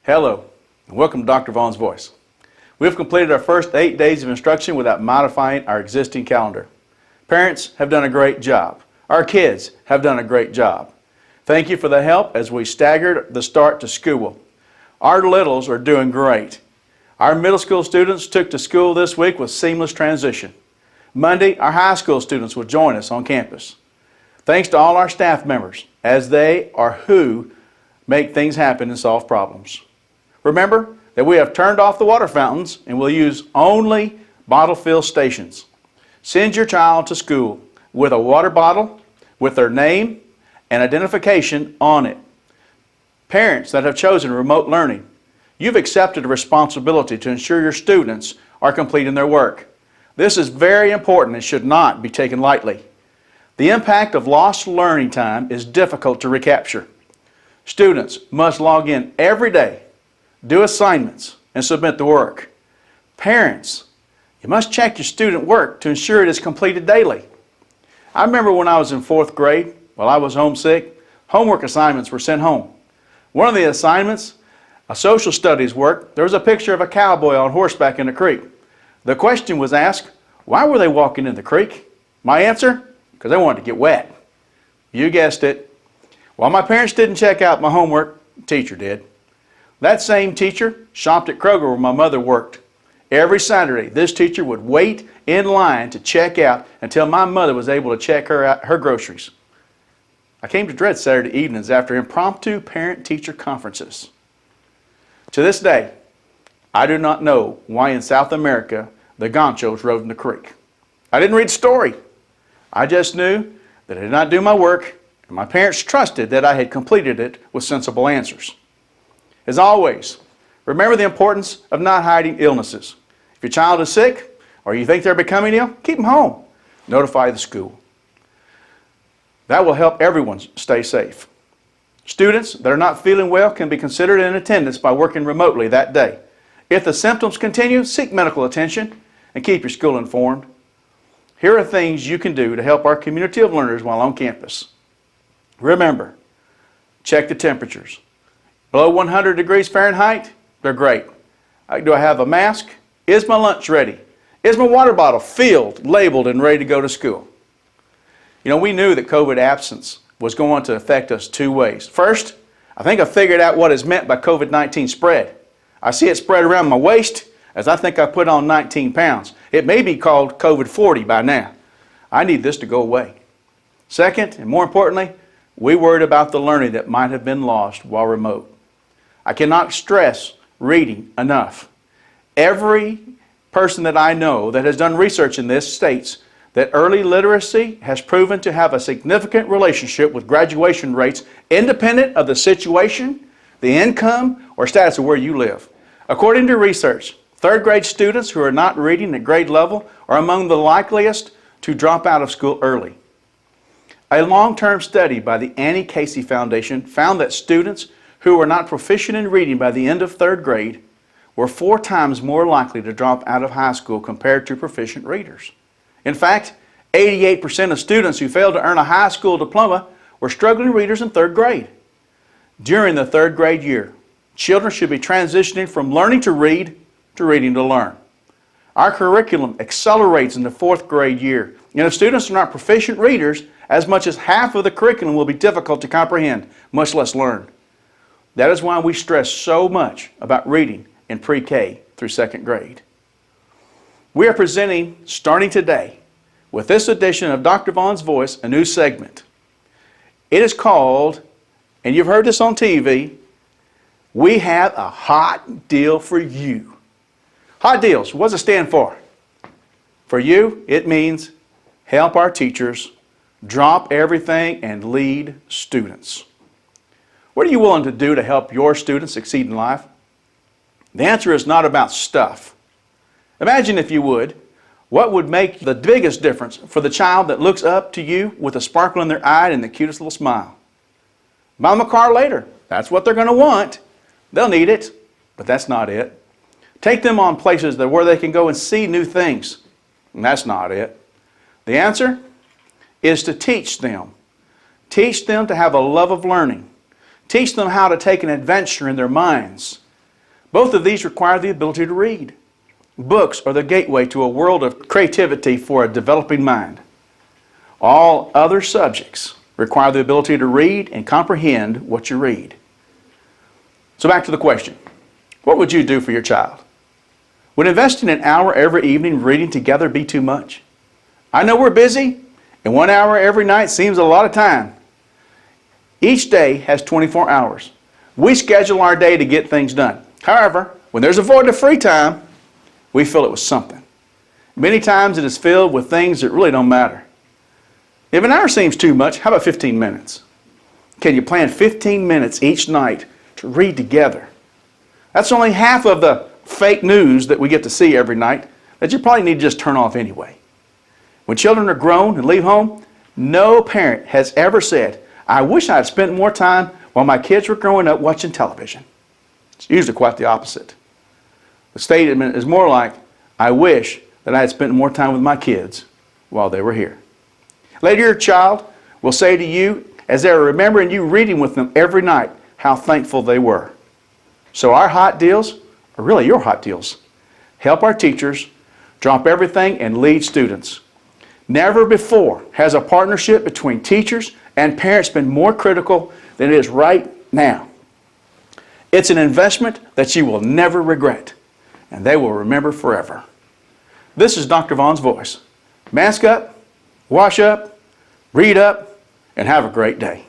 Hello, and welcome to Dr. Vaughn's Voice. We have completed our first 8 days of instruction without modifying our existing calendar. Parents have done a great job. Our kids have done a great job. Thank you for the help as we staggered the start to school. Our littles are doing great. Our middle school students took to school this week with seamless transition. Monday, our high school students will join us on campus. Thanks to all our staff members, as they are who make things happen and solve problems. Remember that we have turned off the water fountains and will use only bottle fill stations. Send your child to school with a water bottle with their name and identification on it. Parents that have chosen remote learning, you've accepted a responsibility to ensure your students are completing their work. This is very important and should not be taken lightly. The impact of lost learning time is difficult to recapture. Students must log in every day, do assignments, and submit the work. Parents, you must check your student work to ensure it is completed daily. I remember when I was in 4th grade, while I was homesick, homework assignments were sent home. One of the assignments, a social studies work, there was a picture of a cowboy on horseback in a creek. The question was asked, why were they walking in the creek? My answer, because they wanted to get wet. You guessed it. While my parents didn't check out my homework, the teacher did. That same teacher shopped at Kroger where my mother worked. Every Saturday, this teacher would wait in line to check out until my mother was able to check her groceries. I came to dread Saturday evenings after impromptu parent-teacher conferences. To this day, I do not know why in South America the ganchos rode in the creek. I didn't read the story. I just knew that I did not do my work, and my parents trusted that I had completed it with sensible answers. As always, remember the importance of not hiding illnesses. If your child is sick or you think they're becoming ill, keep them home. Notify the school. That will help everyone stay safe. Students that are not feeling well can be considered in attendance by working remotely that day. If the symptoms continue, seek medical attention and keep your school informed. Here are things you can do to help our community of learners while on campus. Remember, check the temperatures. Below 100 degrees Fahrenheit, they're great. Do I have a mask? Is my lunch ready? Is my water bottle filled, labeled, and ready to go to school? You know, we knew that COVID absence was going to affect us 2 ways. First, I think I figured out what is meant by COVID-19 spread. I see it spread around my waist as I think I put on 19 pounds. It may be called COVID-40 by now. I need this to go away. Second, and more importantly, we worried about the learning that might have been lost while remote. I cannot stress reading enough. Every person that I know that has done research in this states that early literacy has proven to have a significant relationship with graduation rates independent of the situation, the income, or status of where you live. According to research, 3rd grade students who are not reading at grade level are among the likeliest to drop out of school early. A long-term study by the Annie Casey Foundation found that students who were not proficient in reading by the end of 3rd grade were 4 times more likely to drop out of high school compared to proficient readers. In fact, 88% of students who failed to earn a high school diploma were struggling readers in 3rd grade. During the 3rd grade year, children should be transitioning from learning to read to reading to learn. Our curriculum accelerates in the 4th grade year, and if students are not proficient readers, as much as half of the curriculum will be difficult to comprehend, much less learn. That is why we stress so much about reading in pre-K through 2nd grade. We are presenting, starting today, with this edition of Dr. Vaughn's Voice, a new segment. It is called, and you've heard this on TV, we have a hot deal for you. Hot deals, what does it stand for? For you, it means help our teachers drop everything and lead students. What are you willing to do to help your students succeed in life? The answer is not about stuff. Imagine, if you would, what would make the biggest difference for the child that looks up to you with a sparkle in their eye and the cutest little smile. Buy them a car later. That's what they're going to want. They'll need it, but that's not it. Take them on places where they can go and see new things. And that's not it. The answer is to teach them. Teach them to have a love of learning. Teach them how to take an adventure in their minds. Both of these require the ability to read. Books are the gateway to a world of creativity for a developing mind. All other subjects require the ability to read and comprehend what you read. So back to the question, what would you do for your child? Would investing an hour every evening reading together be too much? I know we're busy, and 1 hour every night seems a lot of time. Each day has 24 hours. We schedule our day to get things done. However, when there's a void of free time, we fill it with something. Many times it is filled with things that really don't matter. If an hour seems too much, how about 15 minutes? Can you plan 15 minutes each night to read together? That's only half of the fake news that we get to see every night that you probably need to just turn off anyway. When children are grown and leave home, no parent has ever said, I wish I had spent more time while my kids were growing up watching television. It's usually quite the opposite. The statement is more like, I wish that I had spent more time with my kids while they were here. Later, your child will say to you, as they're remembering you reading with them every night, how thankful they were. So our hot deals are really your hot deals. Help our teachers, drop everything, and lead students. Never before has a partnership between teachers and parents been more critical than it is right now. It's an investment that you will never regret, and they will remember forever. This is Dr. Vaughn's Voice. Mask up, wash up, read up, and have a great day.